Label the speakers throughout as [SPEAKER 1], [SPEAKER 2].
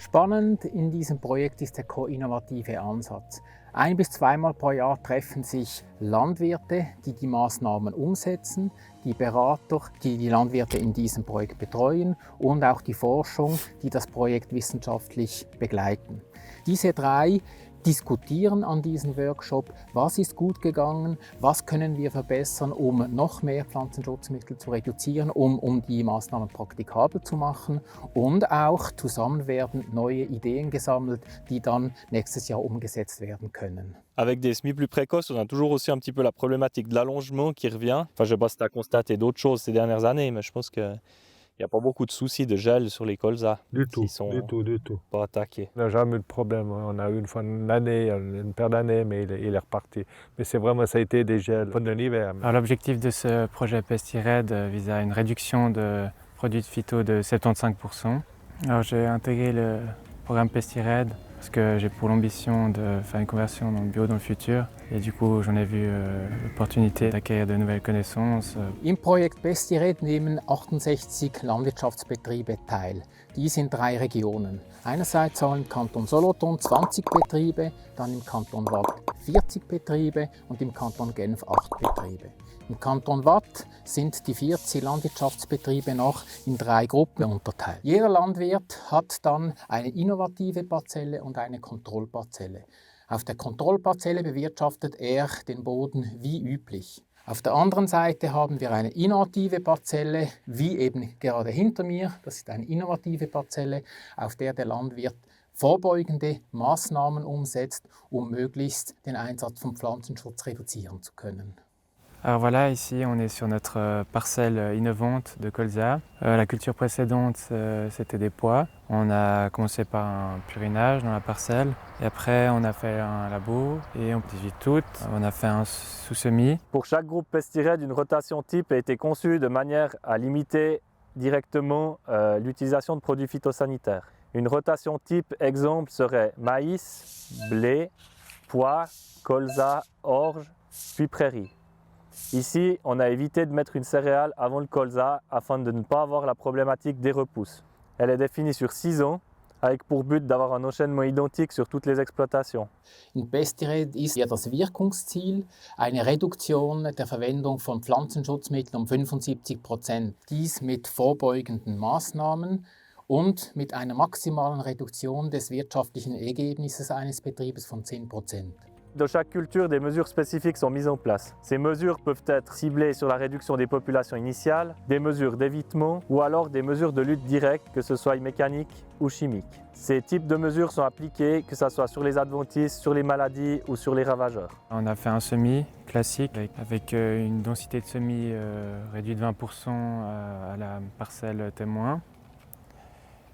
[SPEAKER 1] Spannend in diesem Projekt ist der ko-innovative Ansatz. 1- bis 2-mal pro Jahr treffen sich Landwirte, die die Maßnahmen umsetzen, die Berater, die die Landwirte in diesem Projekt betreuen und auch die Forschung, die das Projekt wissenschaftlich begleiten. Diese 3 diskutieren an diesem Workshop, was ist gut gegangen, was können wir verbessern, um noch mehr Pflanzenschutzmittel zu reduzieren, um die Maßnahmen praktikabel zu machen, und auch zusammen werden neue Ideen gesammelt, die dann nächstes Jahr umgesetzt werden können.
[SPEAKER 2] Avec des semis plus précoces, on a toujours aussi un petit peu la problématique de l'allongement qui revient. Enfin, je ne sais pas si tu as constaté d'autres choses ces dernières années, mais je pense qu'il n'y a pas beaucoup de soucis de gel sur les colzas qui sont
[SPEAKER 3] Du tout.
[SPEAKER 2] pas attaqués.
[SPEAKER 3] On n'a jamais eu de problème. On a eu une fois une année, une paire d'années, mais il est reparti. Mais c'est vraiment, ça a été des gels pendant l'hiver.
[SPEAKER 4] Alors, l'objectif de ce projet PestiRed vise à une réduction de produits phyto de 75%. Alors, j'ai intégré le programme PestiRed parce que j'ai pour l'ambition de faire une conversion dans le bio dans le futur. Et du coup, j'en ai vu l'opportunité d'acquérir de nouvelles connaissances.
[SPEAKER 1] Im Projekt PestiRed nehmen 68 Landwirtschaftsbetriebe teil. Dies in 3 Regionen. Einerseits im Kanton Solothurn 20 Betriebe, dann im Kanton Waadt 40 Betriebe und im Kanton Genf 8 Betriebe. Im Kanton Waadt sind die 40 Landwirtschaftsbetriebe noch in 3 Gruppen unterteilt. Jeder Landwirt hat dann eine innovative Parzelle und eine Kontrollparzelle. Auf der Kontrollparzelle bewirtschaftet er den Boden wie üblich. Auf der anderen Seite haben wir eine innovative Parzelle, wie eben gerade hinter mir. Das ist eine innovative Parzelle, auf der der Landwirt vorbeugende Maßnahmen umsetzt, um möglichst den Einsatz von Pflanzenschutz reduzieren zu können.
[SPEAKER 4] Alors voilà, ici on est sur notre parcelle innovante de colza. La culture précédente c'était des pois. On a commencé par un purinage dans la parcelle et après on a fait un labo et en 18 août on a fait un sous-semis.
[SPEAKER 2] Pour chaque groupe PestiRed, une rotation type a été conçue de manière à limiter directement l'utilisation de produits phytosanitaires. Une rotation type exemple serait maïs, blé, pois, colza, orge, puis prairie. Ici, on a évité de mettre une céréale avant le colza afin de ne pas avoir la problématique des repousses. Elle est définie sur 6 ans avec pour but d'avoir un enchaînement identique sur toutes les exploitations.
[SPEAKER 1] In PestiRed ist ja das Wirkungsziel eine Reduktion der Verwendung von Pflanzenschutzmitteln um 75%. Dies mit vorbeugenden Maßnahmen und mit einer maximalen Reduktion des wirtschaftlichen Ergebnisses eines Betriebes von 10%.
[SPEAKER 2] Dans chaque culture, des mesures spécifiques sont mises en place. Ces mesures peuvent être ciblées sur la réduction des populations initiales, des mesures d'évitement ou alors des mesures de lutte directe, que ce soit mécanique ou chimique. Ces types de mesures sont appliquées, que ce soit sur les adventices, sur les maladies ou sur les ravageurs.
[SPEAKER 4] On a fait un semis classique avec une densité de semis réduite de 20% à la parcelle témoin.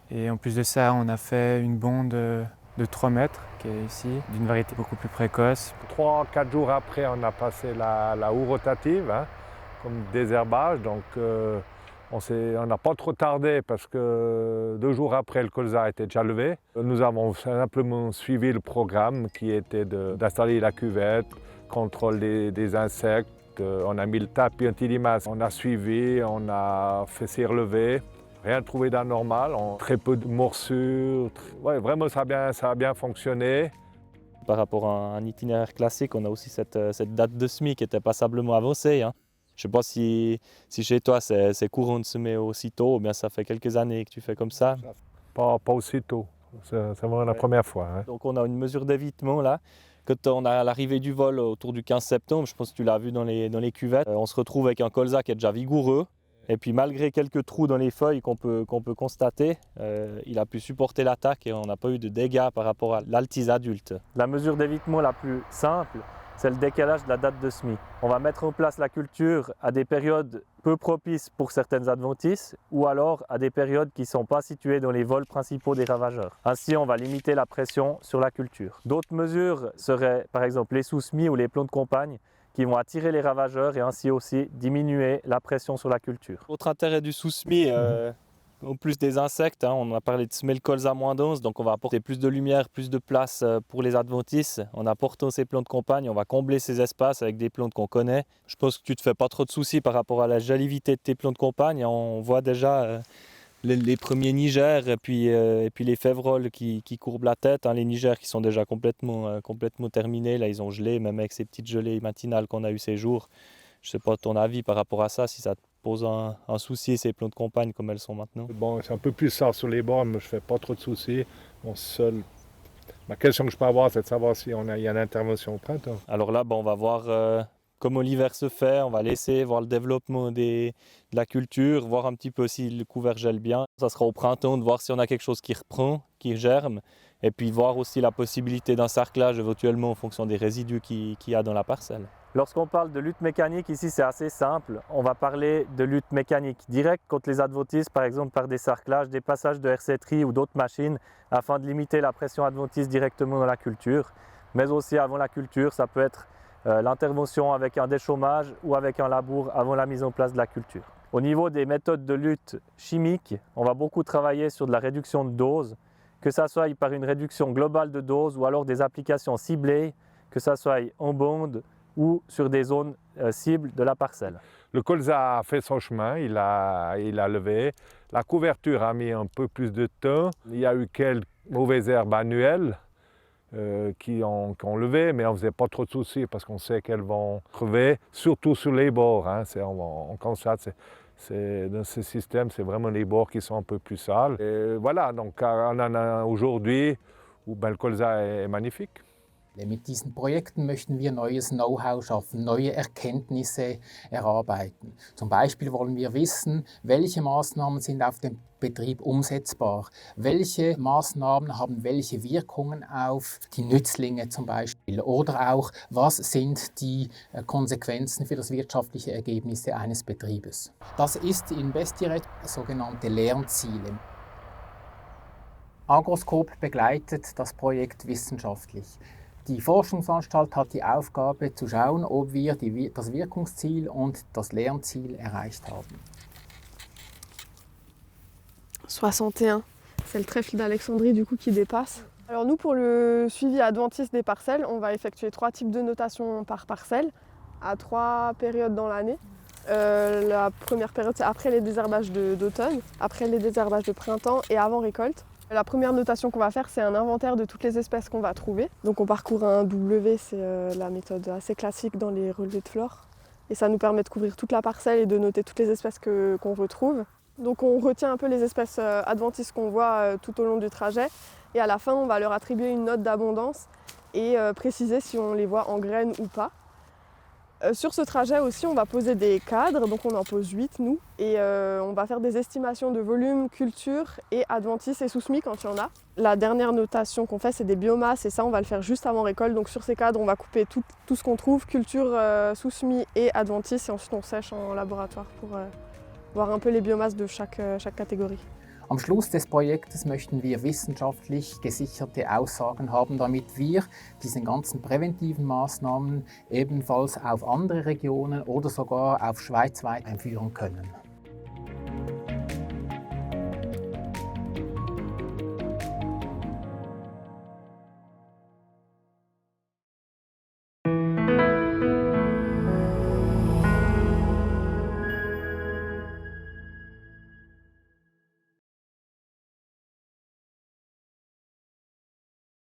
[SPEAKER 4] Et en plus de ça, on a fait une bonde de 3 mètres qui est ici, d'une variété beaucoup plus précoce.
[SPEAKER 3] 3-4 jours après, on a passé la houe rotative, comme désherbage. Donc on n'a pas trop tardé parce que 2 jours après, le colza était déjà levé. Nous avons simplement suivi le programme qui était d'installer la cuvette, contrôle des insectes. On a mis le tapis anti-limaces. On a suivi, on a fait ses relevés. Rien trouvé d'anormal, très peu de morsures. Ouais, vraiment, ça a bien fonctionné.
[SPEAKER 2] Par rapport à un itinéraire classique, on a aussi cette date de semis qui était passablement avancée. Je ne sais pas si chez toi c'est courant de semer aussitôt, ou bien ça fait quelques années que tu fais comme ça.
[SPEAKER 3] Pas aussitôt, c'est vraiment la première fois.
[SPEAKER 2] Donc on a une mesure d'évitement là. Quand on a l'arrivée du vol autour du 15 septembre, je pense que tu l'as vu dans les cuvettes, on se retrouve avec un colza qui est déjà vigoureux. Et puis malgré quelques trous dans les feuilles qu'on peut constater, il a pu supporter l'attaque et on n'a pas eu de dégâts par rapport à l'altise adulte. La mesure d'évitement la plus simple, c'est le décalage de la date de semis. On va mettre en place la culture à des périodes peu propices pour certaines adventices ou alors à des périodes qui ne sont pas situées dans les vols principaux des ravageurs. Ainsi, on va limiter la pression sur la culture. D'autres mesures seraient par exemple les sous-semis ou les plants de campagne qui vont attirer les ravageurs et ainsi aussi diminuer la pression sur la culture. Autre intérêt du sous-semis, en plus des insectes, on a parlé de semer le colza moins dense, donc on va apporter plus de lumière, plus de place pour les adventices. En apportant ces plants de campagne, on va combler ces espaces avec des plantes qu'on connaît. Je pense que tu ne te fais pas trop de soucis par rapport à la gelivité de tes plants de campagne. On voit déjà les premiers nigères et puis les févroles qui courbent la tête. Hein, les nigères qui sont déjà complètement terminés. Là, ils ont gelé, même avec ces petites gelées matinales qu'on a eues ces jours. Je ne sais pas ton avis par rapport à ça, si ça te pose un souci, ces plombs de compagne comme elles sont maintenant.
[SPEAKER 3] Bon, c'est un peu plus ça sur les bords, mais je ne fais pas trop de soucis. Ma question que je peux avoir, c'est de savoir s'il y a une intervention au printemps.
[SPEAKER 2] Alors là, on va voir comment l'hiver se fait, on va laisser voir le développement de la culture, voir un petit peu si le couvert gèle bien. Ça sera au printemps de voir si on a quelque chose qui reprend, qui germe, et puis voir aussi la possibilité d'un sarclage éventuellement en fonction des résidus qu'il y a dans la parcelle. Lorsqu'on parle de lutte mécanique, ici c'est assez simple. On va parler de lutte mécanique directe contre les adventices, par exemple par des sarclages, des passages de hersetterie ou d'autres machines, afin de limiter la pression adventice directement dans la culture. Mais aussi avant la culture, ça peut être l'intervention avec un déchômage ou avec un labour avant la mise en place de la culture. Au niveau des méthodes de lutte chimiques, on va beaucoup travailler sur de la réduction de dose, que ça soit par une réduction globale de dose ou alors des applications ciblées, que ça soit en bande ou sur des zones cibles de la parcelle.
[SPEAKER 3] Le colza a fait son chemin, il a levé. La couverture a mis un peu plus de temps. Il y a eu quelques mauvaises herbes annuelles qui ont levé, mais on ne faisait pas trop de soucis parce qu'on sait qu'elles vont crever, surtout sur les bords. Hein. On constate, dans ce système, c'est vraiment les bords qui sont un peu plus sales. Et voilà, donc on en a aujourd'hui où le colza est magnifique.
[SPEAKER 1] Mit diesen Projekten möchten wir neues Know-how schaffen, neue Erkenntnisse erarbeiten. Zum Beispiel wollen wir wissen, welche Maßnahmen sind auf dem Betrieb umsetzbar, welche Maßnahmen haben welche Wirkungen auf die Nützlinge zum Beispiel oder auch, was sind die Konsequenzen für das wirtschaftliche Ergebnis eines Betriebes. Das ist in Bestired sogenannte Lernziele. Agroscope begleitet das Projekt wissenschaftlich. Die Forschungsanstalt hat die Aufgabe zu schauen, ob wir das Wirkungsziel und das Lernziel erreicht haben.
[SPEAKER 5] 61, c'est le trèfle d'Alexandrie du coup qui dépasse. Alors nous pour le suivi adventiste des parcelles, on va effectuer 3 types de notation par parcelle, à 3 périodes dans l'année. La première période c'est après les désherbages d'automne, après les désherbages de printemps et avant récolte. La première notation qu'on va faire, c'est un inventaire de toutes les espèces qu'on va trouver. Donc on parcourt un W, c'est la méthode assez classique dans les relevés de flore. Et ça nous permet de couvrir toute la parcelle et de noter toutes les espèces qu'on retrouve. Donc on retient un peu les espèces adventices qu'on voit tout au long du trajet. Et à la fin, on va leur attribuer une note d'abondance et préciser si on les voit en graines ou pas. Sur ce trajet aussi, on va poser des cadres, donc on en pose 8 nous, et on va faire des estimations de volume, culture et adventices et sous-semis quand il y en a. La dernière notation qu'on fait, c'est des biomasses et ça, on va le faire juste avant récolte. Donc sur ces cadres, on va couper tout ce qu'on trouve, culture, sous-semis et adventices, et ensuite on sèche en laboratoire pour voir un peu les biomasses de chaque catégorie.
[SPEAKER 1] Am Schluss des Projektes möchten wir wissenschaftlich gesicherte Aussagen haben, damit wir diese ganzen präventiven Maßnahmen ebenfalls auf andere Regionen oder sogar auf schweizweit einführen können.